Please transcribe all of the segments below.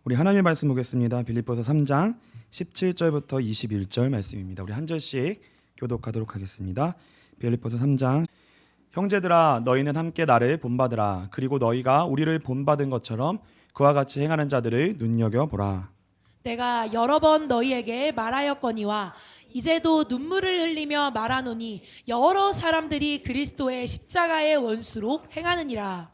우리 하나님의 말씀 보겠습니다. 빌립보서 3장 17절부터 21절 말씀입니다. 우리 한 절씩 교독하도록 하겠습니다. 빌립보서 3장. 형제들아, 너희는 함께 나를 본받으라. 그리고 너희가 우리를 본받은 것처럼 그와 같이 행하는 자들을 눈여겨보라. 내가 여러 번 너희에게 말하였거니와 이제도 눈물을 흘리며 말하노니 여러 사람들이 그리스도의 십자가의 원수로 행하느니라.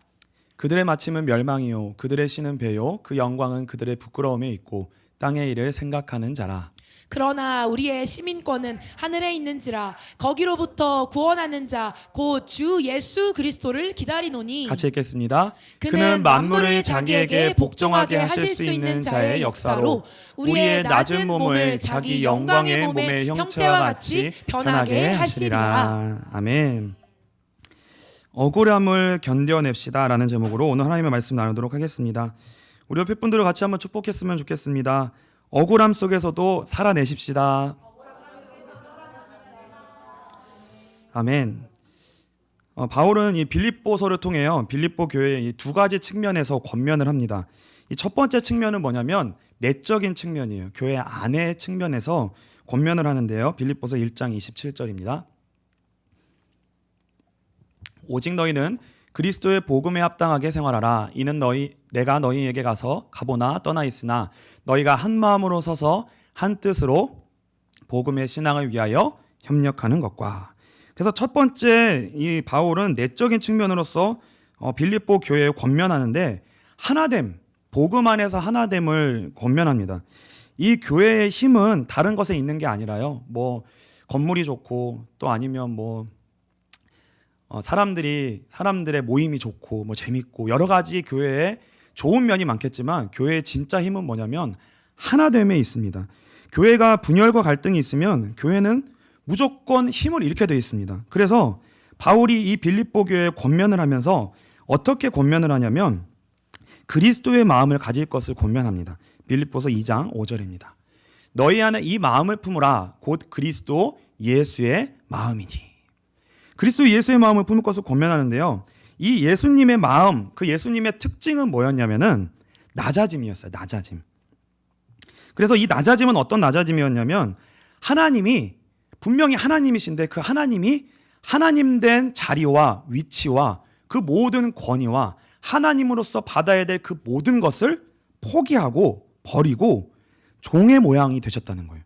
그들의 마침은 멸망이요 그들의 신은 배요 그 영광은 그들의 부끄러움에 있고 땅의 일을 생각하는 자라. 그러나 우리의 시민권은 하늘에 있는지라 거기로부터 구원하는 자 곧 주 예수 그리스도를 기다리노니. 같이 읽겠습니다. 그는 만물을 자기에게 복종하게 하실 수 있는 자의 역사로 우리의 낮은 몸을 자기 영광의 몸의 형체와 같이 변하게 하시리라. 아멘. 억울함을 견뎌냅시다 라는 제목으로 오늘 하나님의 말씀 나누도록 하겠습니다. 우리 옆에 분들을 같이 한번 축복했으면 좋겠습니다. 억울함 속에서도 살아내십시다. 아멘. 바울은 이 빌립보서를 통해요, 빌립보 교회의 이 두 가지 측면에서 권면을 합니다. 이 첫 번째 측면은 뭐냐면 내적인 측면이에요. 교회 안의 측면에서 권면을 하는데요. 빌립보서 1장 27절입니다. 오직 너희는 그리스도의 복음에 합당하게 생활하라. 이는 내가 너희에게 가보나 떠나 있으나 너희가 한 마음으로 서서 한 뜻으로 복음의 신앙을 위하여 협력하는 것과. 그래서 첫 번째 이 바울은 내적인 측면으로서 빌립보 교회에 권면하는데 하나됨, 복음 안에서 하나됨을 권면합니다. 이 교회의 힘은 다른 것에 있는 게 아니라요. 뭐 건물이 좋고 또 아니면 뭐 사람들의 모임이 좋고 뭐 재밌고 여러 가지 교회에 좋은 면이 많겠지만 교회의 진짜 힘은 뭐냐면 하나됨에 있습니다. 교회가 분열과 갈등이 있으면 교회는 무조건 힘을 잃게 되어 있습니다. 그래서 바울이 이 빌립보 교회에 권면을 하면서 어떻게 권면을 하냐면 그리스도의 마음을 가질 것을 권면합니다. 빌립보서 2장 5절입니다. 너희 안에 이 마음을 품으라. 곧 그리스도 예수의 마음이니. 그리스도 예수의 마음을 품을 것을 권면하는데요. 이 예수님의 마음, 그 예수님의 특징은 뭐였냐면은 낮아짐이었어요. 낮아짐. 그래서 이 낮아짐은 어떤 낮아짐이었냐면 하나님이 분명히 하나님이신데 그 하나님이 하나님 된 자리와 위치와 그 모든 권위와 하나님으로서 받아야 될 그 모든 것을 포기하고 버리고 종의 모양이 되셨다는 거예요.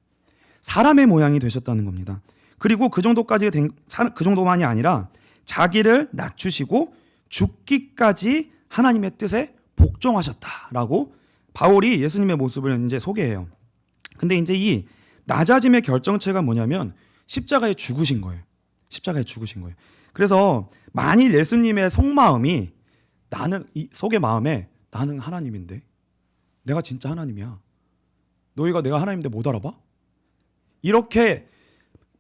사람의 모양이 되셨다는 겁니다. 그리고 그 정도만이 아니라 자기를 낮추시고 죽기까지 하나님의 뜻에 복종하셨다라고 바울이 예수님의 모습을 이제 소개해요. 근데 이제 이 낮아짐의 결정체가 뭐냐면 십자가에 죽으신 거예요. 십자가에 죽으신 거예요. 그래서 만일 예수님의 속마음이 이 속의 마음에 나는 하나님인데 내가 진짜 하나님이야. 너희가 내가 하나님인데 못 알아봐? 이렇게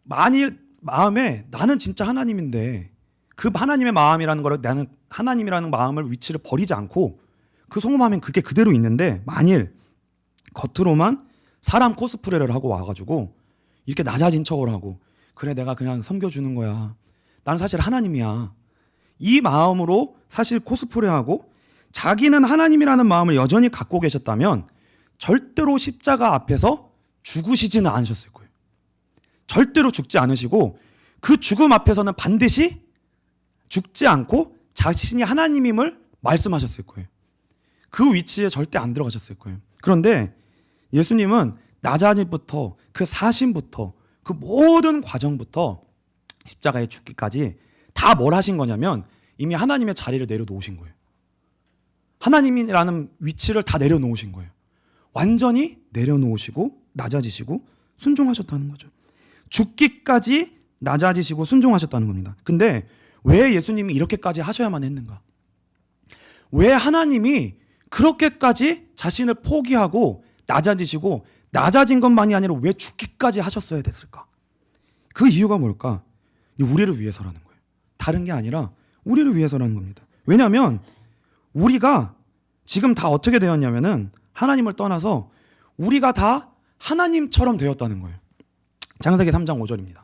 만일 마음에 나는 진짜 하나님인데 그 하나님의 마음이라는 거를 나는 하나님이라는 마음을 위치를 버리지 않고 그 속마음엔 그게 그대로 있는데 만일 겉으로만 사람 코스프레를 하고 와가지고 이렇게 낮아진 척을 하고 그래 내가 그냥 섬겨주는 거야. 나는 사실 하나님이야. 이 마음으로 사실 코스프레하고 자기는 하나님이라는 마음을 여전히 갖고 계셨다면 절대로 십자가 앞에서 죽으시지는 않으셨을 거예요. 절대로 죽지 않으시고 그 죽음 앞에서는 반드시 죽지 않고 자신이 하나님임을 말씀하셨을 거예요. 그 위치에 절대 안 들어가셨을 거예요. 그런데 예수님은 낮아짐부터 그 사심부터 그 모든 과정부터 십자가에 죽기까지 다 뭘 하신 거냐면 이미 하나님의 자리를 내려놓으신 거예요. 하나님이라는 위치를 다 내려놓으신 거예요. 완전히 내려놓으시고 낮아지시고 순종하셨다는 거죠. 죽기까지 낮아지시고 순종하셨다는 겁니다. 근데 왜 예수님이 이렇게까지 하셔야만 했는가? 왜 하나님이 그렇게까지 자신을 포기하고 낮아지시고 낮아진 것만이 아니라 왜 죽기까지 하셨어야 됐을까? 그 이유가 뭘까? 우리를 위해서라는 거예요. 다른 게 아니라 우리를 위해서라는 겁니다. 왜냐하면 우리가 지금 다 어떻게 되었냐면은 하나님을 떠나서 우리가 다 하나님처럼 되었다는 거예요. 창세기 3장 5절입니다.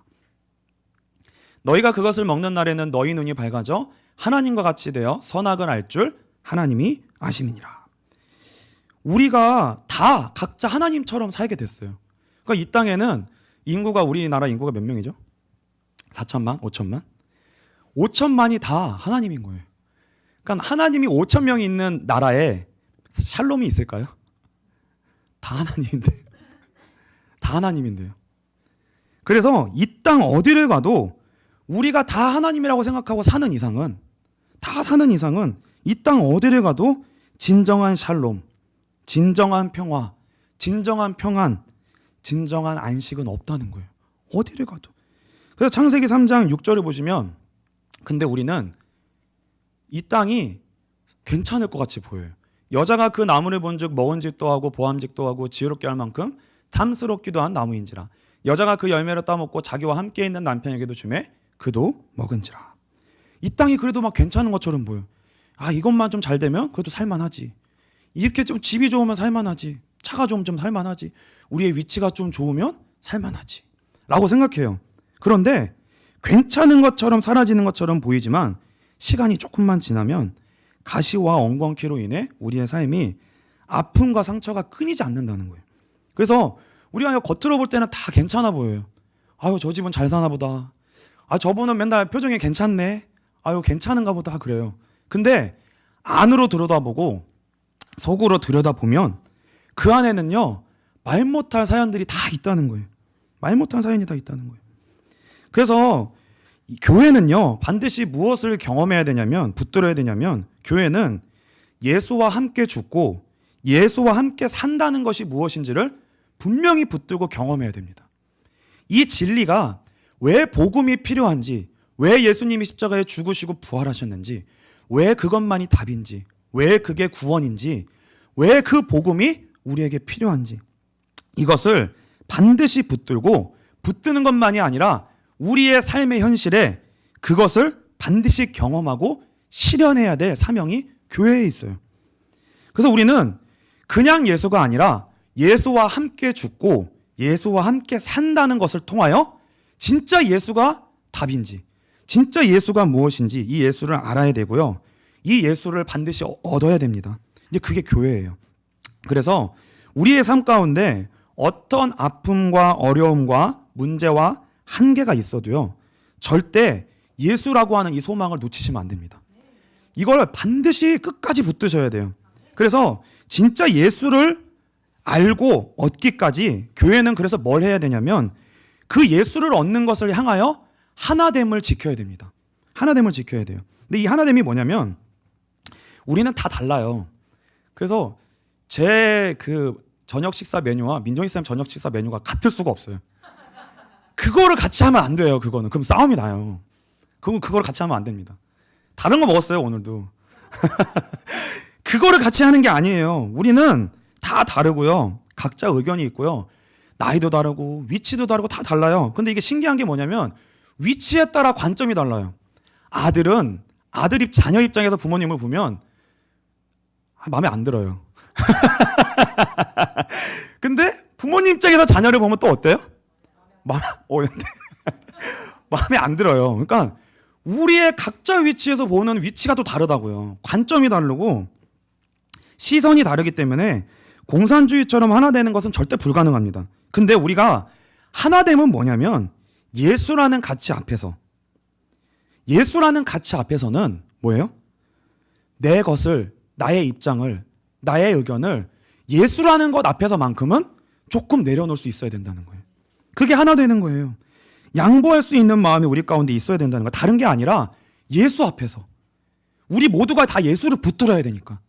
너희가 그것을 먹는 날에는 너희 눈이 밝아져 하나님과 같이 되어 선악을 알 줄 하나님이 아심이니라. 우리가 다 각자 하나님처럼 살게 됐어요. 그러니까 이 땅에는 우리나라 인구가 몇 명이죠? 4천만? 5천만? 5천만이 다 하나님인 거예요. 그러니까 하나님이 5천 명이 있는 나라에 샬롬이 있을까요? 다 하나님인데요. 다 하나님인데요. 그래서 이 땅 어디를 가도 우리가 다 하나님이라고 생각하고 사는 이상은 이 땅 어디를 가도 진정한 샬롬, 진정한 평화, 진정한 평안, 진정한 안식은 없다는 거예요. 어디를 가도. 그래서 창세기 3장 6절을 보시면 근데 우리는 이 땅이 괜찮을 것 같이 보여요. 여자가 그 나무를 본즉 먹은짓도 하고 보암직도 하고 지혜롭게 할 만큼 탐스럽기도 한 나무인지라. 여자가 그 열매를 따먹고 자기와 함께 있는 남편에게도 주매 그도 먹은지라. 이 땅이 그래도 막 괜찮은 것처럼 보여. 이것만 좀 잘 되면 그래도 살만하지. 이렇게 좀 집이 좋으면 살만하지. 차가 좀 살만하지. 우리의 위치가 좀 좋으면 살만하지 라고 생각해요. 그런데 괜찮은 것처럼 사라지는 것처럼 보이지만 시간이 조금만 지나면 가시와 엉겅퀴로 인해 우리의 삶이 아픔과 상처가 끊이지 않는다는 거예요. 그래서 우리가 겉으로 볼 때는 다 괜찮아 보여요. 저 집은 잘 사나 보다. 저분은 맨날 표정이 괜찮네. 괜찮은가 보다 그래요. 근데 안으로 들여다보고 속으로 들여다보면 그 안에는요 말 못할 사연들이 다 있다는 거예요. 말 못할 사연이 다 있다는 거예요. 그래서 교회는요 반드시 무엇을 경험해야 되냐면 붙들어야 되냐면 교회는 예수와 함께 죽고 예수와 함께 산다는 것이 무엇인지를 분명히 붙들고 경험해야 됩니다. 이 진리가 왜 복음이 필요한지, 왜 예수님이 십자가에 죽으시고 부활하셨는지, 왜 그것만이 답인지, 왜 그게 구원인지, 왜 그 복음이 우리에게 필요한지 이것을 반드시 붙드는 것만이 아니라 우리의 삶의 현실에 그것을 반드시 경험하고 실현해야 될 사명이 교회에 있어요. 그래서 우리는 그냥 예수가 아니라 예수와 함께 죽고 예수와 함께 산다는 것을 통하여 진짜 예수가 답인지, 진짜 예수가 무엇인지 이 예수를 알아야 되고요. 이 예수를 반드시 얻어야 됩니다. 이제 그게 교회예요. 그래서 우리의 삶 가운데 어떤 아픔과 어려움과 문제와 한계가 있어도요, 절대 예수라고 하는 이 소망을 놓치시면 안 됩니다. 이걸 반드시 끝까지 붙드셔야 돼요. 그래서 진짜 예수를 알고 얻기까지 교회는 그래서 뭘 해야 되냐면 그 예수를 얻는 것을 향하여 하나됨을 지켜야 됩니다. 하나됨을 지켜야 돼요. 근데 이 하나됨이 뭐냐면 우리는 다 달라요. 그래서 제 저녁 식사 메뉴와 민정이 쌤 저녁 식사 메뉴가 같을 수가 없어요. 그거를 같이 하면 안 돼요. 그거는 그럼 싸움이 나요. 그걸 같이 하면 안 됩니다. 다른 거 먹었어요 오늘도. 그거를 같이 하는 게 아니에요. 우리는 다 다르고요. 각자 의견이 있고요. 나이도 다르고 위치도 다르고 다 달라요. 근데 이게 신기한 게 뭐냐면 위치에 따라 관점이 달라요. 자녀 입장에서 부모님을 보면 마음에 안 들어요. 근데 부모님 입장에서 자녀를 보면 또 어때요? 마음에 안 들어요. 그러니까 우리의 각자 위치에서 보는 위치가 또 다르다고요. 관점이 다르고 시선이 다르기 때문에 공산주의처럼 하나 되는 것은 절대 불가능합니다. 근데 우리가 하나됨은 뭐냐면 예수라는 가치 앞에서는 뭐예요? 내 것을, 나의 입장을, 나의 의견을 예수라는 것 앞에서만큼은 조금 내려놓을 수 있어야 된다는 거예요. 그게 하나 되는 거예요. 양보할 수 있는 마음이 우리 가운데 있어야 된다는 거예요. 다른 게 아니라 예수 앞에서 우리 모두가 다 예수를 붙들어야 되니까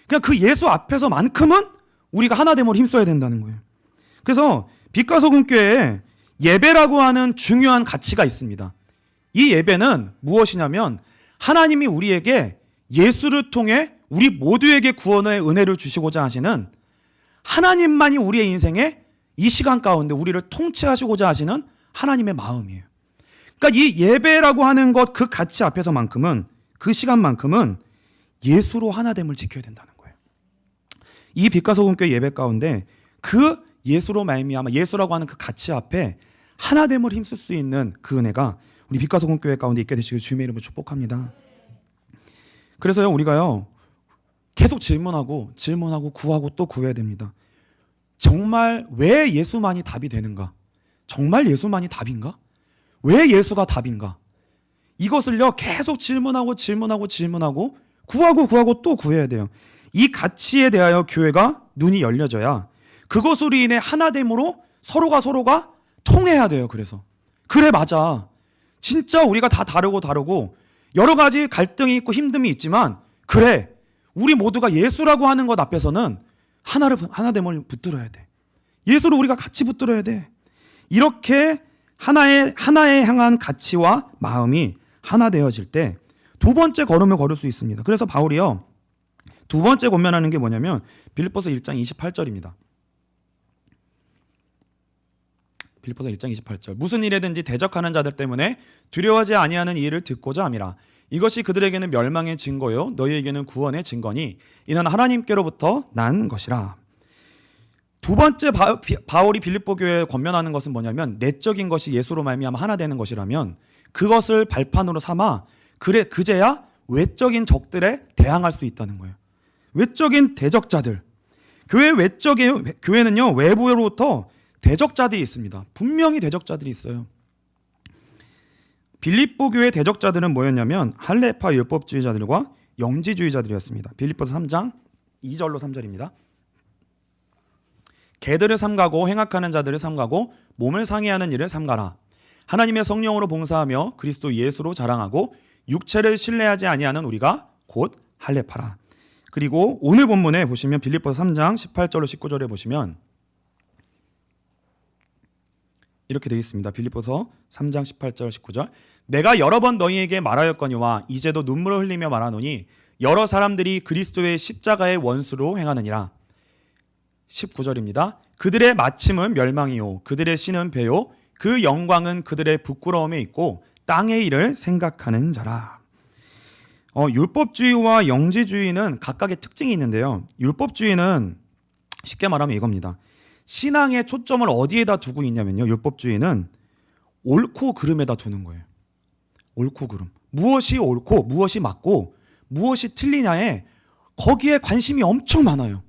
그냥 그 예수 앞에서만큼은 우리가 하나됨으로 힘써야 된다는 거예요. 그래서 빛과 소금 교회에 예배라고 하는 중요한 가치가 있습니다. 이 예배는 무엇이냐면 하나님이 우리에게 예수를 통해 우리 모두에게 구원의 은혜를 주시고자 하시는 하나님만이 우리의 인생에 이 시간 가운데 우리를 통치하시고자 하시는 하나님의 마음이에요. 그러니까 이 예배라고 하는 것 그 가치 앞에서만큼은 그 시간만큼은 예수로 하나됨을 지켜야 된다는 거예요. 이 빛과 소금교회 예배 가운데 그 예수로 말미암아 예수라고 하는 그 가치 앞에 하나됨을 힘쓸 수 있는 그 은혜가 우리 빛과 소금교회 가운데 있게 되시길 주님의 이름으로 축복합니다. 그래서요 우리가요 계속 질문하고 구하고 또 구해야 됩니다. 정말 왜 예수만이 답이 되는가? 정말 예수만이 답인가? 왜 예수가 답인가? 이것을요 계속 질문하고 구하고 또 구해야 돼요. 이 가치에 대하여 교회가 눈이 열려져야 그것으로 인해 하나됨으로 서로가 통해야 돼요. 그래 맞아. 진짜 우리가 다 다르고 여러 가지 갈등이 있고 힘듦이 있지만 그래 우리 모두가 예수라고 하는 것 앞에서는 하나됨을 붙들어야 돼. 예수를 우리가 같이 붙들어야 돼. 이렇게 하나에 향한 가치와 마음이 하나 되어질 때 두 번째 걸음을 걸을 수 있습니다. 그래서 바울이요 두 번째 권면하는 게 뭐냐면 빌립보서 1장 28절입니다. 빌립보서 1장 28절 무슨 일에든지 대적하는 자들 때문에 두려워하지 아니하는 이 일을 듣고자 함이라. 이것이 그들에게는 멸망의 증거요 너희에게는 구원의 증거니 이는 하나님께로부터 난 것이라. 두 번째 바울이 빌립보 교회에 권면하는 것은 뭐냐면 내적인 것이 예수로 말미암아 하나 되는 것이라면 그것을 발판으로 삼아 그제야 외적인 적들에 대항할 수 있다는 거예요. 외적인 대적자들. 교회는요 외부로부터 대적자들이 있습니다. 분명히 대적자들이 있어요. 빌립보 교회 대적자들은 뭐였냐면 할례파 율법주의자들과 영지주의자들이었습니다. 빌립보서 3장 2절로 3절입니다. 개들을 삼가고 행악하는 자들을 삼가고 몸을 상해하는 일을 삼가라. 하나님의 성령으로 봉사하며 그리스도 예수로 자랑하고 육체를 신뢰하지 아니하는 우리가 곧 할례파라. 그리고 오늘 본문에 보시면 빌립보서 3장 18절로 19절에 보시면 이렇게 되어 있습니다. 빌립보서 3장 18절 19절 내가 여러 번 너희에게 말하였거니와 이제도 눈물을 흘리며 말하노니 여러 사람들이 그리스도의 십자가의 원수로 행하느니라. 19절입니다. 그들의 마침은 멸망이요 그들의 신은 배요 그 영광은 그들의 부끄러움에 있고 땅의 일을 생각하는 자라. 율법주의와 영지주의는 각각의 특징이 있는데요. 율법주의는 쉽게 말하면 이겁니다. 신앙의 초점을 어디에다 두고 있냐면요. 율법주의는 옳고 그름에다 두는 거예요. 옳고 그름. 무엇이 옳고 무엇이 맞고 무엇이 틀리냐에 거기에 관심이 엄청 많아요.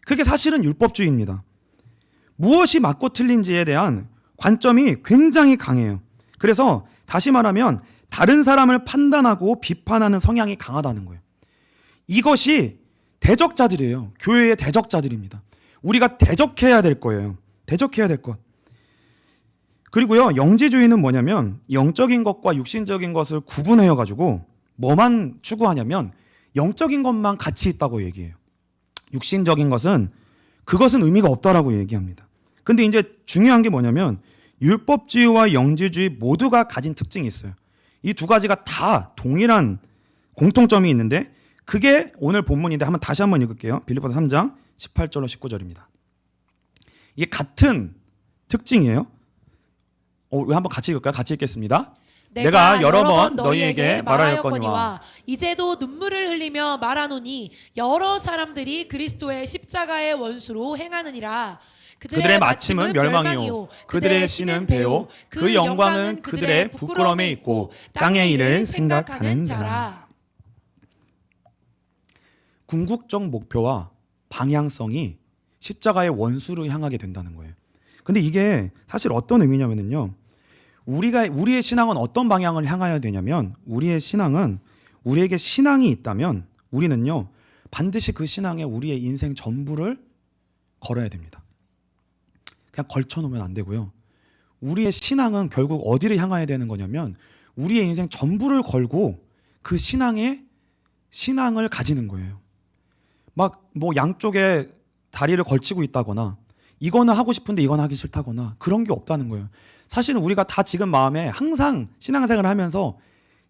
그게 사실은 율법주의입니다. 무엇이 맞고 틀린지에 대한 관점이 굉장히 강해요. 그래서 다시 말하면 다른 사람을 판단하고 비판하는 성향이 강하다는 거예요. 이것이 대적자들이에요. 교회의 대적자들입니다. 우리가 대적해야 될 거예요. 대적해야 될 것. 그리고요, 영지주의는 뭐냐면 영적인 것과 육신적인 것을 구분해여 가지고 뭐만 추구하냐면 영적인 것만 가치 있다고 얘기해요. 육신적인 것은 그것은 의미가 없다라고 얘기합니다. 근데 이제 중요한 게 뭐냐면 율법주의와 영지주의 모두가 가진 특징이 있어요. 이 두 가지가 다 동일한 공통점이 있는데 그게 오늘 본문인데 다시 한번 읽을게요. 빌립보서 3장 18절로 19절입니다. 이게 같은 특징이에요. 한번 같이 읽을까요? 같이 읽겠습니다. 내가 여러 번 너희에게 말하였거니와 이제도 눈물을 흘리며 말하노니 여러 사람들이 그리스도의 십자가의 원수로 행하느니라. 그들의 마침은 멸망이요 그들의 신은 배요 그 영광은 그들의 부끄러움에 있고 땅의 일을 생각하는 자라. 궁극적 목표와 방향성이 십자가의 원수로 향하게 된다는 거예요. 근데 이게 사실 어떤 의미냐면요. 우리의 신앙은 어떤 방향을 향해야 되냐면 우리의 신앙은 우리에게 신앙이 있다면 우리는요 반드시 그 신앙에 우리의 인생 전부를 걸어야 됩니다. 그냥 걸쳐놓으면 안 되고요. 우리의 신앙은 결국 어디를 향해야 되는 거냐면 우리의 인생 전부를 걸고 그 신앙을 가지는 거예요. 막 뭐 양쪽에 다리를 걸치고 있다거나 이거는 하고 싶은데 이건 하기 싫다거나 그런 게 없다는 거예요. 사실은 우리가 다 지금 마음에 항상 신앙생활을 하면서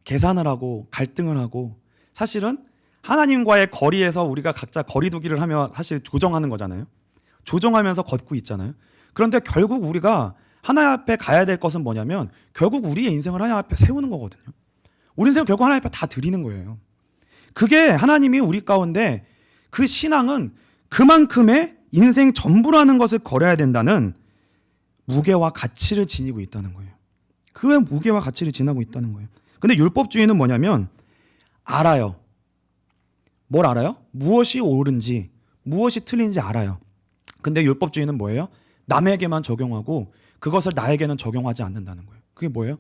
계산을 하고 갈등을 하고 사실은 하나님과의 거리에서 우리가 각자 거리두기를 하며 사실 조정하는 거잖아요. 조정하면서 걷고 있잖아요. 그런데 결국 우리가 하나님 앞에 가야 될 것은 뭐냐면 결국 우리의 인생을 하나님 앞에 세우는 거거든요. 우리 인생을 결국 하나님 앞에 다 드리는 거예요. 그게 하나님이 우리 가운데 그 신앙은 그만큼의 인생 전부라는 것을 걸어야 된다는 무게와 가치를 지니고 있다는 거예요. 그 무게와 가치를 지니고 있다는 거예요. 근데 율법주의는 뭐냐면 알아요. 뭘 알아요? 무엇이 옳은지 무엇이 틀린지 알아요. 근데 율법주의는 뭐예요? 남에게만 적용하고 그것을 나에게는 적용하지 않는다는 거예요. 그게 뭐예요?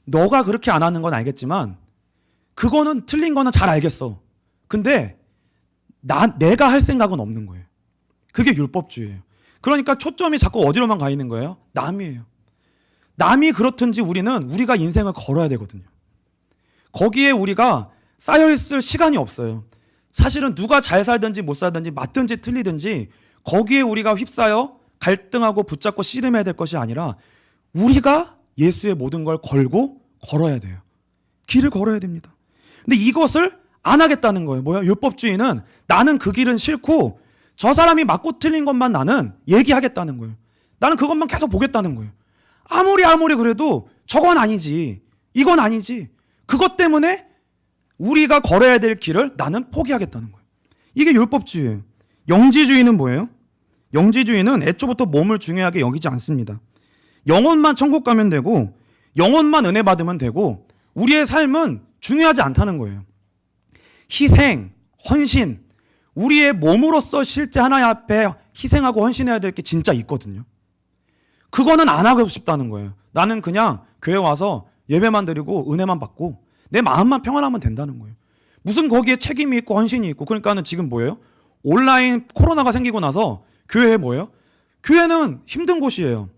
너가 그렇게 안 하는 건 알겠지만 그거는 틀린 거는 잘 알겠어. 근데 내가 할 생각은 없는 거예요. 그게 율법주의예요. 그러니까 초점이 자꾸 어디로만 가 있는 거예요? 남이에요. 남이 그렇든지 우리가 인생을 걸어야 되거든요. 거기에 우리가 쌓여있을 시간이 없어요. 사실은 누가 잘 살든지 못 살든지 맞든지 틀리든지 거기에 우리가 휩싸여 갈등하고 붙잡고 씨름해야 될 것이 아니라 우리가 예수의 모든 걸 걸고 걸어야 돼요. 길을 걸어야 됩니다. 근데 이것을 안 하겠다는 거예요. 뭐야? 율법주의는 나는 그 길은 싫고 저 사람이 맞고 틀린 것만 나는 얘기하겠다는 거예요. 나는 그것만 계속 보겠다는 거예요. 아무리 그래도 저건 아니지. 이건 아니지. 그것 때문에 우리가 걸어야 될 길을 나는 포기하겠다는 거예요. 이게 율법주의예요. 영지주의는 뭐예요? 영지주의는 애초부터 몸을 중요하게 여기지 않습니다. 영혼만 천국 가면 되고 영혼만 은혜 받으면 되고 우리의 삶은 중요하지 않다는 거예요. 희생, 헌신, 우리의 몸으로서 실제 하나님 앞에 희생하고 헌신해야 될 게 진짜 있거든요. 그거는 안 하고 싶다는 거예요. 나는 그냥 교회 와서 예배만 드리고 은혜만 받고 내 마음만 평안하면 된다는 거예요. 무슨 거기에 책임이 있고 헌신이 있고. 그러니까는 지금 뭐예요? 온라인 코로나가 생기고 나서 교회에 뭐예요? 교회는 힘든 곳이에요.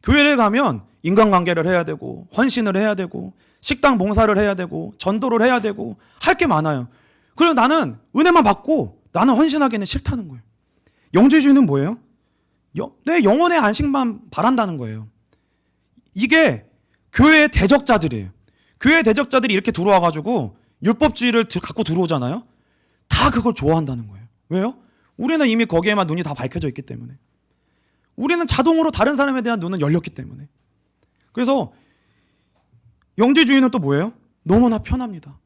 교회를 가면 인간관계를 해야 되고 헌신을 해야 되고 식당 봉사를 해야 되고 전도를 해야 되고 할 게 많아요. 그래서 나는 은혜만 받고 나는 헌신하기는 싫다는 거예요. 영지주의는 뭐예요? 내 영혼의 안식만 바란다는 거예요. 이게 교회의 대적자들이에요. 교회 대적자들이 이렇게 들어와가지고 율법주의를 갖고 들어오잖아요. 다 그걸 좋아한다는 거예요. 왜요? 우리는 이미 거기에만 눈이 다 밝혀져 있기 때문에. 우리는 자동으로 다른 사람에 대한 눈은 열렸기 때문에. 그래서 영지주의는 또 뭐예요? 너무나 편합니다.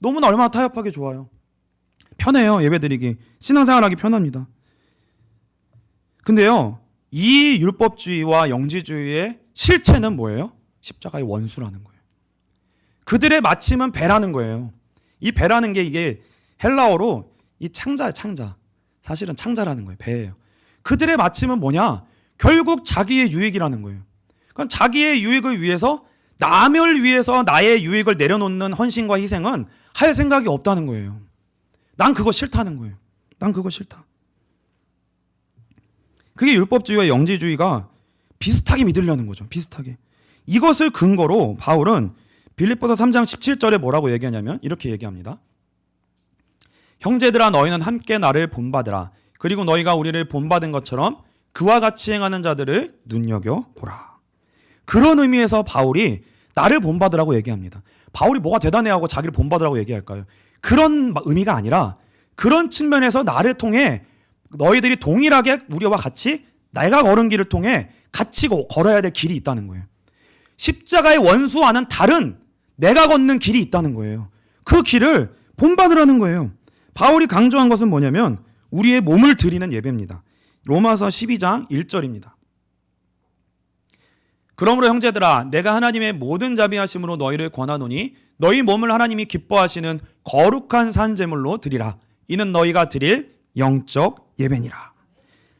너무나 얼마나 타협하기 좋아요. 편해요. 예배드리기. 신앙생활하기 편합니다. 근데요, 이 율법주의와 영지주의의 실체는 뭐예요? 십자가의 원수라는 거예요. 그들의 마침은 배라는 거예요. 이 배라는 게 이게 헬라어로 이 창자예요, 창자. 사실은 창자라는 거예요. 배예요. 그들의 마침은 뭐냐? 결국 자기의 유익이라는 거예요. 그러니까 자기의 유익을 위해서 남을 위해서 나의 유익을 내려놓는 헌신과 희생은 할 생각이 없다는 거예요. 난 그거 싫다는 거예요. 난 그거 싫다. 그게 율법주의와 영지주의가 비슷하게 믿으려는 거죠. 비슷하게. 이것을 근거로 바울은 빌립보서 3장 17절에 뭐라고 얘기하냐면 이렇게 얘기합니다. 형제들아 너희는 함께 나를 본받으라. 그리고 너희가 우리를 본받은 것처럼 그와 같이 행하는 자들을 눈여겨보라. 그런 의미에서 바울이 나를 본받으라고 얘기합니다. 바울이 뭐가 대단해하고 자기를 본받으라고 얘기할까요? 그런 의미가 아니라 그런 측면에서 나를 통해 너희들이 동일하게 우리와 같이 내가 걸은 길을 통해 같이 걸어야 될 길이 있다는 거예요. 십자가의 원수와는 다른 내가 걷는 길이 있다는 거예요. 그 길을 본받으라는 거예요. 바울이 강조한 것은 뭐냐면 우리의 몸을 드리는 예배입니다. 로마서 12장 1절입니다. 그러므로 형제들아 내가 하나님의 모든 자비하심으로 너희를 권하노니 너희 몸을 하나님이 기뻐하시는 거룩한 산제물로 드리라. 이는 너희가 드릴 영적 예배니라.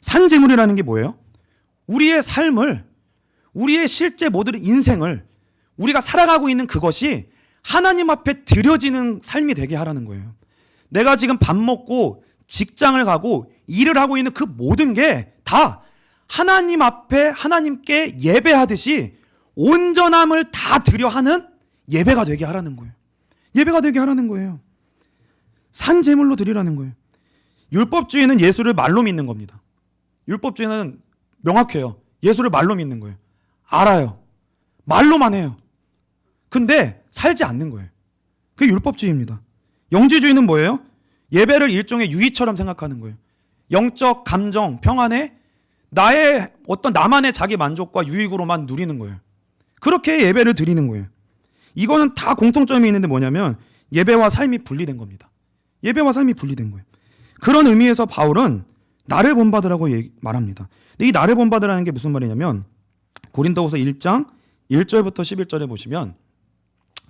산제물이라는 게 뭐예요? 우리의 삶을, 우리의 실제 모든 인생을 우리가 살아가고 있는 그것이 하나님 앞에 드려지는 삶이 되게 하라는 거예요. 내가 지금 밥 먹고 직장을 가고 일을 하고 있는 그 모든 게 다 하나님 앞에 하나님께 예배하듯이 온전함을 다 드려 하는 예배가 되게 하라는 거예요. 예배가 되게 하라는 거예요. 산제물로 드리라는 거예요. 율법주의는 예수를 말로 믿는 겁니다. 율법주의는 명확해요. 예수를 말로 믿는 거예요. 알아요. 말로만 해요. 근데 살지 않는 거예요. 그게 율법주의입니다. 영지주의는 뭐예요? 예배를 일종의 유의처럼 생각하는 거예요. 영적 감정, 평안에 나의 어떤 나만의 자기 만족과 유익으로만 누리는 거예요. 그렇게 예배를 드리는 거예요. 이거는 다 공통점이 있는데 뭐냐면 예배와 삶이 분리된 겁니다. 예배와 삶이 분리된 거예요. 그런 의미에서 바울은 나를 본받으라고 말합니다. 근데 이 나를 본받으라는 게 무슨 말이냐면 고린도후서 1장 1절부터 11절에 보시면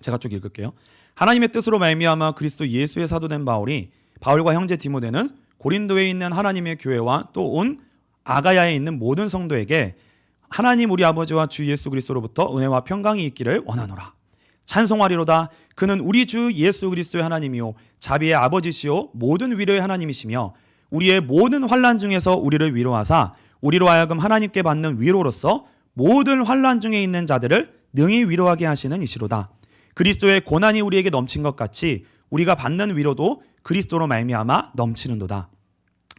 제가 쭉 읽을게요. 하나님의 뜻으로 말미암아 그리스도 예수의 사도된 바울이 바울과 형제 디모데는 고린도에 있는 하나님의 교회와 또 온 아가야에 있는 모든 성도에게 하나님 우리 아버지와 주 예수 그리스도로부터 은혜와 평강이 있기를 원하노라. 찬송하리로다. 그는 우리 주 예수 그리스도의 하나님이요 자비의 아버지시요 모든 위로의 하나님이시며 우리의 모든 환난 중에서 우리를 위로하사 우리로 하여금 하나님께 받는 위로로서 모든 환난 중에 있는 자들을 능히 위로하게 하시는 이시로다. 그리스도의 고난이 우리에게 넘친 것 같이 우리가 받는 위로도 그리스도로 말미암아 넘치는도다.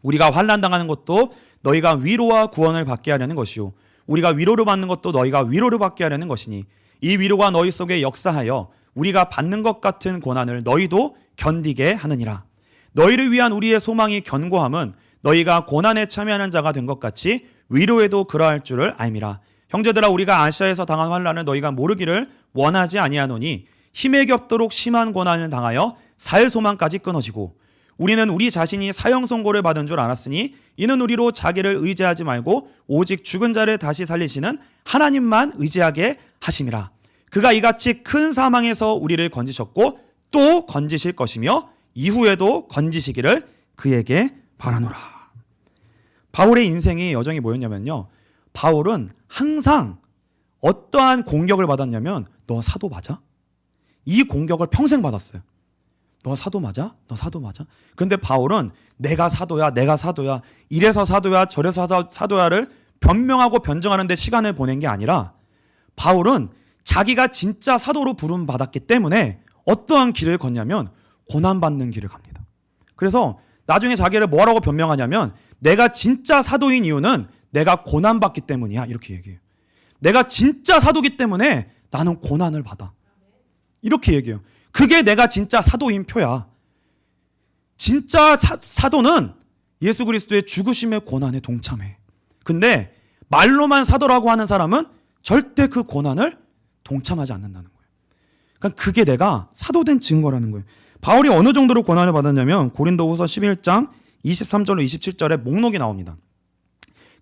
우리가 환난 당하는 것도 너희가 위로와 구원을 받게 하려는 것이요 우리가 위로를 받는 것도 너희가 위로를 받게 하려는 것이니 이 위로가 너희 속에 역사하여 우리가 받는 것 같은 고난을 너희도 견디게 하느니라. 너희를 위한 우리의 소망이 견고함은 너희가 고난에 참여하는 자가 된 것 같이 위로에도 그러할 줄을 알미라. 형제들아 우리가 아시아에서 당한 환난을 너희가 모르기를 원하지 아니하노니 힘에 겹도록 심한 고난을 당하여 살 소망까지 끊어지고 우리는 우리 자신이 사형 선고를 받은 줄 알았으니 이는 우리로 자기를 의지하지 말고 오직 죽은 자를 다시 살리시는 하나님만 의지하게 하심이라. 그가 이같이 큰 사망에서 우리를 건지셨고 또 건지실 것이며 이후에도 건지시기를 그에게 바라노라. 바울의 인생의 여정이 뭐였냐면요, 바울은 항상 어떠한 공격을 받았냐면 너 사도 맞아? 이 공격을 평생 받았어요. 너 사도 맞아? 너 사도 맞아? 근데 바울은 내가 사도야, 내가 사도야, 이래서 사도야, 저래서 사도야를 변명하고 변증하는 데 시간을 보낸 게 아니라 바울은 자기가 진짜 사도로 부름 받았기 때문에 어떠한 길을 걷냐면 고난받는 길을 갑니다. 그래서 나중에 자기를 뭐라고 변명하냐면 내가 진짜 사도인 이유는 내가 고난받기 때문이야, 이렇게 얘기해요. 내가 진짜 사도기 때문에 나는 고난을 받아, 이렇게 얘기해요. 그게 내가 진짜 사도인 표야. 진짜 사도는 예수 그리스도의 죽으심의 고난에 동참해. 근데 말로만 사도라고 하는 사람은 절대 그 고난을 동참하지 않는다는 거예요. 그러니까 그게 내가 사도된 증거라는 거예요. 바울이 어느 정도로 고난을 받았냐면 고린도후서 11장 23절로 27절에 목록이 나옵니다.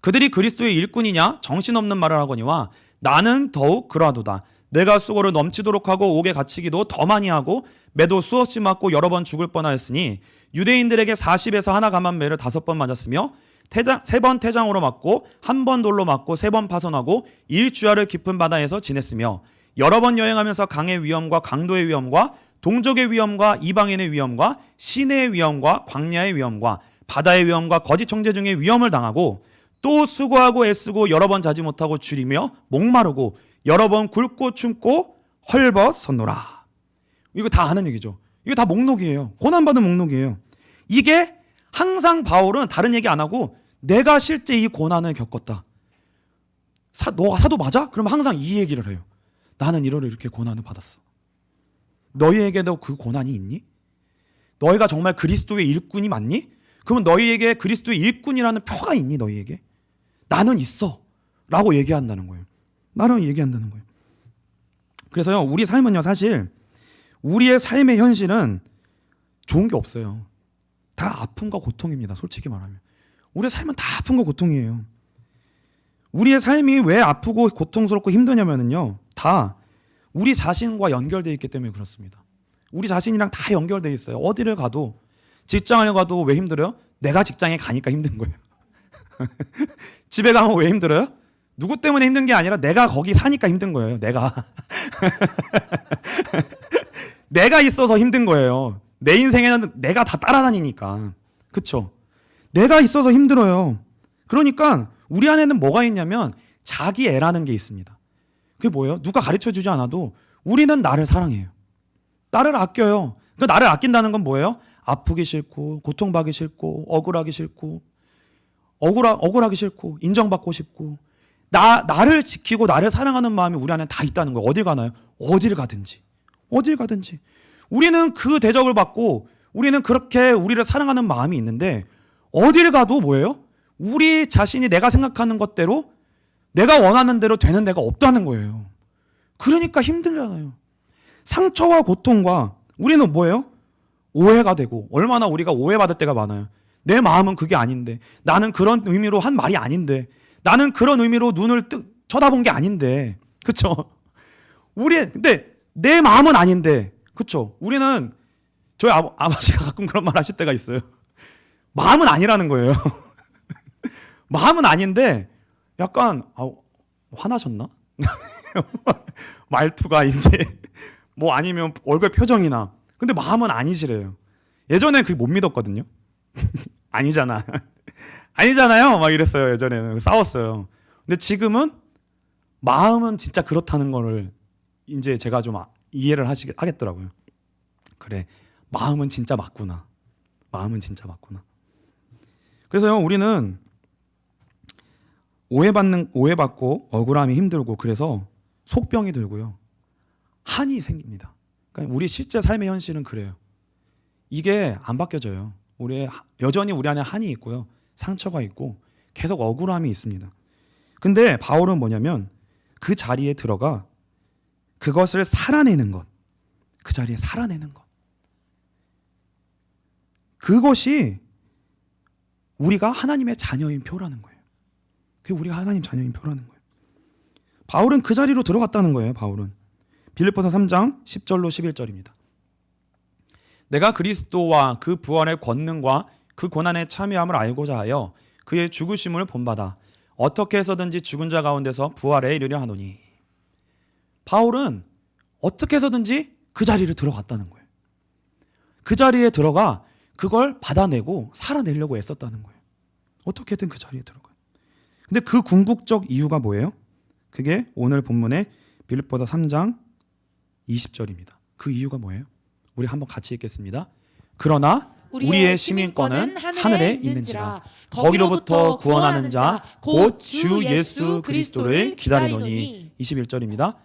그들이 그리스도의 일꾼이냐 정신없는 말을 하거니와 나는 더욱 그러하도다. 내가 수고를 넘치도록 하고 옥에 갇히기도 더 많이 하고 매도 수없이 맞고 여러 번 죽을 뻔하였으니 유대인들에게 40에서 하나 감한매를 5번 맞았으며 3번 태장으로 맞고 1번 돌로 맞고 3번 파손하고 일주야를 깊은 바다에서 지냈으며 여러 번 여행하면서 강의 위험과 강도의 위험과 동족의 위험과 이방인의 위험과 시내의 위험과 광야의 위험과 바다의 위험과 거짓 청제 중에 위험을 당하고 또 수고하고 애쓰고 여러 번 자지 못하고 줄이며 목마르고 여러 번 굶고 춤고 헐벗었노라. 이거 다 아는 얘기죠. 이거 다 목록이에요. 고난받은 목록이에요. 이게 항상 바울은 다른 얘기 안 하고 내가 실제 이 고난을 겪었다. 너가 사도 맞아? 그러면 항상 이 얘기를 해요. 나는 이렇게 고난을 받았어. 너희에게도 그 고난이 있니? 너희가 정말 그리스도의 일꾼이 맞니? 그러면 너희에게 그리스도의 일꾼이라는 표가 있니? 너희에게? 나는 있어 라고 얘기한다는 거예요. 나는 얘기한다는 거예요. 그래서요, 우리 삶은요, 사실 우리의 삶의 현실은 좋은 게 없어요. 다 아픔과 고통입니다. 솔직히 말하면 우리의 삶은 다 아픔과 고통이에요. 우리의 삶이 왜 아프고 고통스럽고 힘드냐면요, 다 우리 자신과 연결되어 있기 때문에 그렇습니다. 우리 자신이랑 다 연결되어 있어요. 어디를 가도, 직장을 가도 왜 힘들어요? 내가 직장에 가니까 힘든 거예요. 집에 가면 왜 힘들어요? 누구 때문에 힘든 게 아니라 내가 거기 사니까 힘든 거예요. 내가 있어서 힘든 거예요. 내 인생에는 내가 다 따라다니니까. 그쵸? 내가 있어서 힘들어요. 그러니까 우리 안에는 뭐가 있냐면 자기 애라는 게 있습니다. 그게 뭐예요? 누가 가르쳐주지 않아도 우리는 나를 사랑해요. 나를 아껴요. 그 나를 아낀다는 건 뭐예요? 아프기 싫고 고통받기 싫고 억울하기 싫고 억울하기 싫고 인정받고 싶고 나를 지키고 나를 사랑하는 마음이 우리 안에 다 있다는 거예요. 어딜 가나요? 어딜 가든지. 우리는 그 대접을 받고 우리는 그렇게 우리를 사랑하는 마음이 있는데 어딜 가도 뭐예요? 우리 자신이 내가 생각하는 것대로 내가 원하는 대로 되는 데가 없다는 거예요. 그러니까 힘들잖아요. 상처와 고통과 우리는 뭐예요? 오해가 되고, 얼마나 우리가 오해받을 때가 많아요. 내 마음은 그게 아닌데, 나는 그런 의미로 한 말이 아닌데, 나는 그런 의미로 눈을 쳐다본 게 아닌데, 그쵸? 근데 내 마음은 아닌데, 그쵸? 우리는 저희 아버지가 가끔 그런 말 하실 때가 있어요. 마음은 아니라는 거예요. 마음은 아닌데 약간 화나셨나? 말투가 이제 뭐 아니면 얼굴 표정이나 근데 마음은 아니시래요. 예전에 그게 못 믿었거든요. 아니잖아. 아니잖아요. 막 이랬어요. 예전에는 싸웠어요. 근데 지금은 마음은 진짜 그렇다는 거를 이제 제가 좀 이해를 하겠더라고요. 그래, 마음은 진짜 맞구나. 마음은 진짜 맞구나. 그래서요, 우리는 오해받고 억울함이 힘들고 그래서 속병이 들고요, 한이 생깁니다. 그러니까 우리 실제 삶의 현실은 그래요. 이게 안 바뀌어져요. 여전히 우리 안에 한이 있고요, 상처가 있고 계속 억울함이 있습니다. 근데 바울은 뭐냐면 그 자리에 들어가 그것을 살아내는 것, 그 자리에 살아내는 것, 그것이 우리가 하나님의 자녀인 표라는 거예요. 그게 우리가 하나님 자녀인 표라는 거예요. 바울은 그 자리로 들어갔다는 거예요. 바울은 빌립보서 3장 10절로 11절입니다. 내가 그리스도와 그 부활의 권능과 그 고난에 참여함을 알고자 하여 그의 죽으심을 본받아 어떻게 해서든지 죽은 자 가운데서 부활에 이르려 하노니. 바울은 어떻게 해서든지 그 자리를 들어갔다는 거예요. 그 자리에 들어가 그걸 받아내고 살아내려고 애썼다는 거예요. 어떻게든 그 자리에 들어가요. 근데 그 궁극적 이유가 뭐예요? 그게 오늘 본문의 빌립보서 3장 20절입니다. 그 이유가 뭐예요? 우리 한번 같이 읽겠습니다. 그러나 우리의 시민권은 하늘에 있는지라 거기로부터 구원하는 자 곧 주 예수 그리스도를 기다리노니. 21절입니다.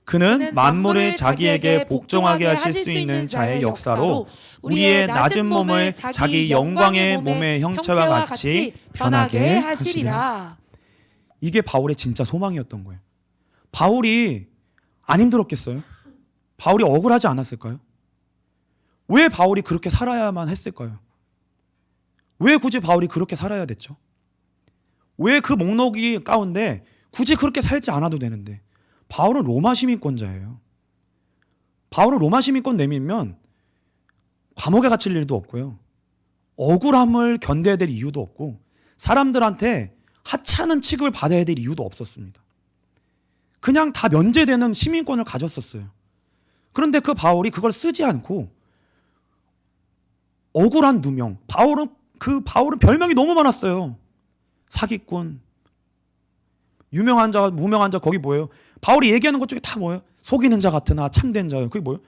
그는 만물을 자기에게 복종하게 하실 수 있는 자의 역사로 우리의 낮은 몸을 자기 영광의 몸의 형체와 같이 변하게 하시리라. 이게 바울의 진짜 소망이었던 거예요. 바울이 안 힘들었겠어요? 바울이 억울하지 않았을까요? 왜 바울이 그렇게 살아야만 했을까요? 왜 굳이 바울이 그렇게 살아야 됐죠? 왜 그 목록이 가운데 굳이 그렇게 살지 않아도 되는데? 바울은 로마 시민권자예요. 바울은 로마 시민권 내밀면 감옥에 갇힐 일도 없고요, 억울함을 견뎌야 될 이유도 없고 사람들한테 하찮은 취급을 받아야 될 이유도 없었습니다. 그냥 다 면제되는 시민권을 가졌었어요. 그런데 그 바울이 그걸 쓰지 않고 억울한 누명, 바울은 별명이 너무 많았어요. 사기꾼, 유명한 자, 무명한 자, 거기 뭐예요? 바울이 얘기하는 것 중에 다 뭐예요? 속이는 자 같으나 참된 자예요. 그게 뭐예요?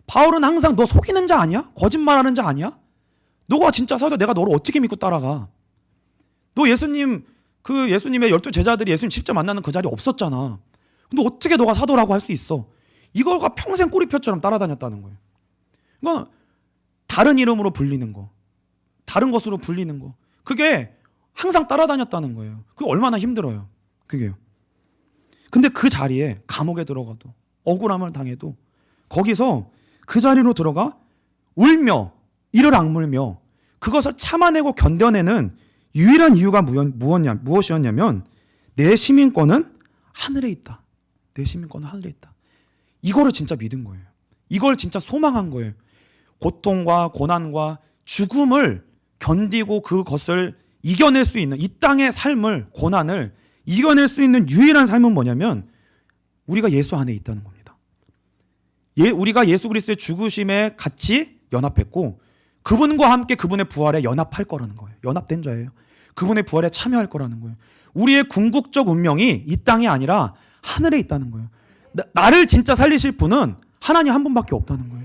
바울은 항상 너 속이는 자 아니야? 거짓말하는 자 아니야? 너가 진짜 사도 내가 너를 어떻게 믿고 따라가? 너 예수님의 12 제자들이 예수님 직접 만나는 그 자리에 없었잖아. 근데 어떻게 너가 사도라고 할 수 있어? 이거가 평생 꼬리표처럼 따라다녔다는 거예요. 그러니까 다른 이름으로 불리는 거, 다른 것으로 불리는 거, 그게 항상 따라다녔다는 거예요. 그게 얼마나 힘들어요. 그게요. 근데 그 자리에 감옥에 들어가도 억울함을 당해도 거기서 그 자리로 들어가 울며 이를 악물며 그것을 참아내고 견뎌내는 유일한 이유가 무엇이었냐면 내 시민권은 하늘에 있다. 내 시민권은 하늘에 있다. 이거를 진짜 믿은 거예요. 이걸 진짜 소망한 거예요. 고통과 고난과 죽음을 견디고 그것을 이겨낼 수 있는 이 땅의 삶을, 고난을 이겨낼 수 있는 유일한 삶은 뭐냐면 우리가 예수 안에 있다는 겁니다. 우리가 예수 그리스도의 죽으심에 같이 연합했고 그분과 함께 그분의 부활에 연합할 거라는 거예요. 연합된 자예요. 그분의 부활에 참여할 거라는 거예요. 우리의 궁극적 운명이 이 땅이 아니라 하늘에 있다는 거예요. 나를 진짜 살리실 분은 하나님 한 분밖에 없다는 거예요.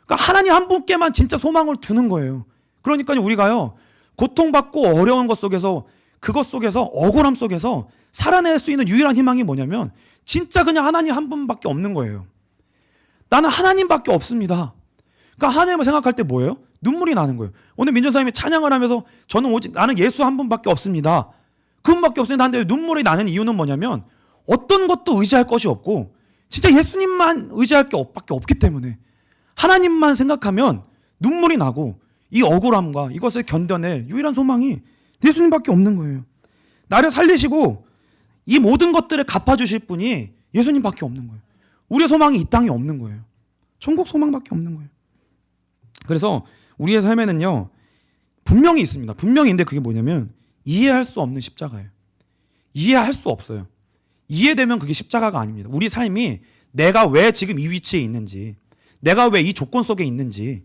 그러니까 하나님 한 분께만 진짜 소망을 두는 거예요. 그러니까 우리가요, 고통받고 어려운 것 속에서, 그것 속에서, 억울함 속에서 살아낼 수 있는 유일한 희망이 뭐냐면 진짜 그냥 하나님 한 분밖에 없는 거예요. 나는 하나님밖에 없습니다. 그러니까 하나님을 생각할 때 뭐예요? 눈물이 나는 거예요. 오늘 민준사님이 찬양을 하면서 나는 예수 한 분밖에 없습니다. 그분밖에 없습니다. 하는데 눈물이 나는 이유는 뭐냐면 어떤 것도 의지할 것이 없고 진짜 예수님만 의지할 게 밖에 없기 때문에 하나님만 생각하면 눈물이 나고 이 억울함과 이것을 견뎌낼 유일한 소망이 예수님밖에 없는 거예요. 나를 살리시고 이 모든 것들을 갚아주실 분이 예수님밖에 없는 거예요. 우리의 소망이 이 땅에 없는 거예요. 천국 소망밖에 없는 거예요. 그래서 우리의 삶에는요 분명히 있습니다. 분명히 있는데 그게 뭐냐면 이해할 수 없는 십자가예요. 이해할 수 없어요. 이해되면 그게 십자가가 아닙니다. 우리 삶이 내가 왜 지금 이 위치에 있는지, 내가 왜 이 조건 속에 있는지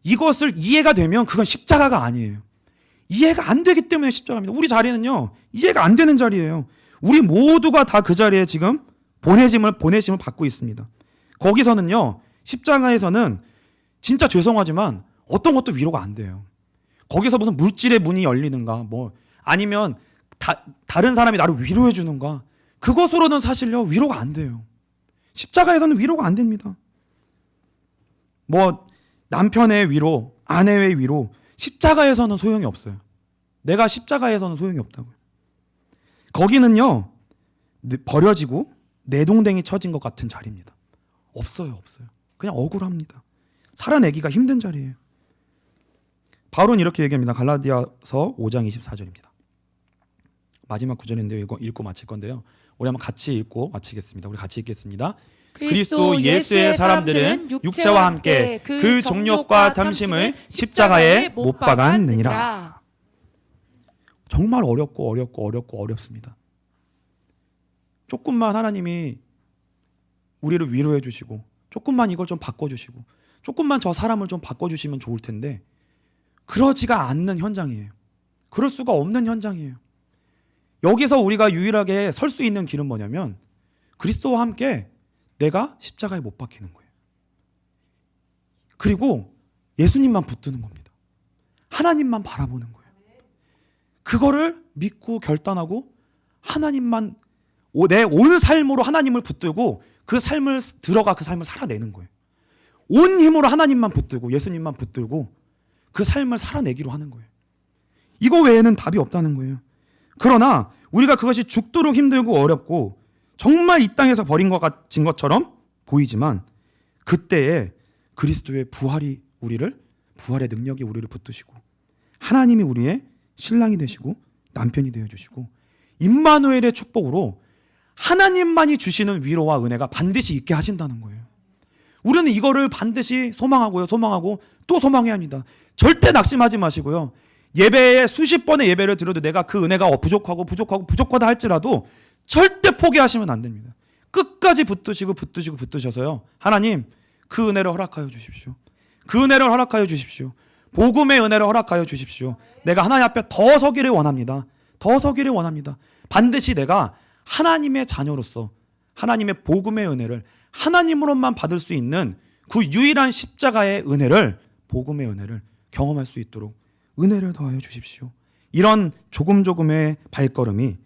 이것을 이해가 되면 그건 십자가가 아니에요. 이해가 안 되기 때문에 십자가입니다. 우리 자리는요 이해가 안 되는 자리예요. 우리 모두가 다 그 자리에 지금 보내심을 받고 있습니다. 거기서는요 십자가에서는 진짜 죄송하지만 어떤 것도 위로가 안 돼요. 거기서 무슨 물질의 문이 열리는가, 뭐 아니면 다른 사람이 나를 위로해 주는가, 그것으로는 사실요 위로가 안 돼요. 십자가에서는 위로가 안 됩니다. 뭐 남편의 위로, 아내의 위로, 십자가에서는 소용이 없어요. 내가 십자가에서는 소용이 없다고요. 거기는요 버려지고 내동댕이 쳐진 것 같은 자리입니다. 없어요. 그냥 억울합니다. 살아내기가 힘든 자리예요. 바울은 이렇게 얘기합니다. 갈라디아서 5장 24절입니다. 마지막 구절인데요. 이거 읽고 마칠 건데요. 우리 한번 같이 읽고 마치겠습니다. 우리 같이 읽겠습니다. 그리스도 예수의 사람들은 육체와 함께 그 정욕과 탐심을 십자가에 못 박았느니라. 정말 어렵습니다. 조금만 하나님이 우리를 위로해 주시고, 조금만 이걸 좀 바꿔주시고, 조금만 저 사람을 좀 바꿔주시면 좋을 텐데 그러지가 않는 현장이에요. 그럴 수가 없는 현장이에요. 여기서 우리가 유일하게 설 수 있는 길은 뭐냐면 그리스도와 함께 내가 십자가에 못 박히는 거예요. 그리고 예수님만 붙드는 겁니다. 하나님만 바라보는 거예요. 그거를 믿고 결단하고 하나님만 내 온 삶으로 하나님을 붙들고 그 삶을 들어가 그 삶을 살아내는 거예요. 온 힘으로 하나님만 붙들고 예수님만 붙들고 그 삶을 살아내기로 하는 거예요. 이거 외에는 답이 없다는 거예요. 그러나 우리가 그것이 죽도록 힘들고 어렵고 정말 이 땅에서 버린 것 같은 것처럼 보이지만 그때에 그리스도의 부활의 능력이 우리를 붙드시고 하나님이 우리의 신랑이 되시고 남편이 되어주시고 임마누엘의 축복으로 하나님만이 주시는 위로와 은혜가 반드시 있게 하신다는 거예요. 우리는 이거를 반드시 소망하고 또 소망해야 합니다. 절대 낙심하지 마시고요. 예배에 수십 번의 예배를 드려도 내가 그 은혜가 부족하다 할지라도 절대 포기하시면 안 됩니다. 끝까지 붙드셔서요. 하나님 그 은혜를 허락하여 주십시오. 그 은혜를 허락하여 주십시오. 복음의 은혜를 허락하여 주십시오. 내가 하나님 앞에 더 서기를 원합니다. 반드시 내가 하나님의 자녀로서 하나님의 복음의 은혜를 하나님으로만 받을 수 있는 그 유일한 십자가의 은혜를, 복음의 은혜를 경험할 수 있도록 은혜를 더하여 주십시오. 이런 조금의 발걸음이